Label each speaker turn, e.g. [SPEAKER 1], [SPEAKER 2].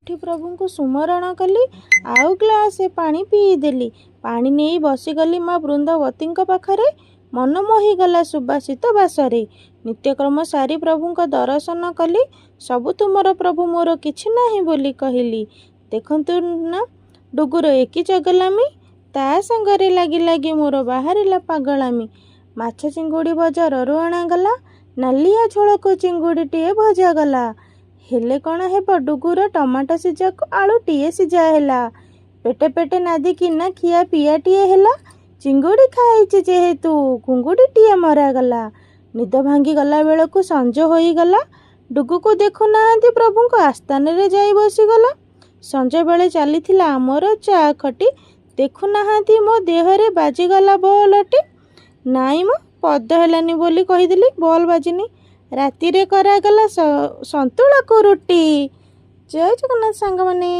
[SPEAKER 1] उठी प्रभु को सुमरण कली। आउ ग्लासे पानी पीदेली। पानी नहीं बसीगली माँ बृंदावती पाखरे। मन मोहीगला सुबासित बासरे। नित्यक्रम सारी प्रभु दर्शन कली। सबु तुमर प्रभु मोर किछि नाही बोली कहली। देखंतु ना डुगुर एकी चगलामी। ता संगरे लागी लागी मोर बाहरिला पागलामी। माछ चिंगुड़ी बजाररू अणागला। नालिया झोलको चिंगुड़ीटीए भजागला। हेले कण हेब डुगुर टमाटो सिझा को आलूटीए सिझा हैला। पेटे पेटे नादी किना खिया पियाटीए हैला। चिंगुड़ी खाइछि जेहेतु घुंगुड़ीटीए मरागला। निद भांगी गला बेलकु संज होईगला। डुगु को देखु नाहांती प्रभु को आस्थान रे जाई बसीगला। संज बेले चलीथिला आमर चा खटी। देखु नाहांती मो देहरे बाजिगला बलटी। नाई मो पद हेलानी बोली कहीदेली बॉल बाजिनी। राति रे करागला संतुला को रुटी। जय जगन्नाथ सांग माने।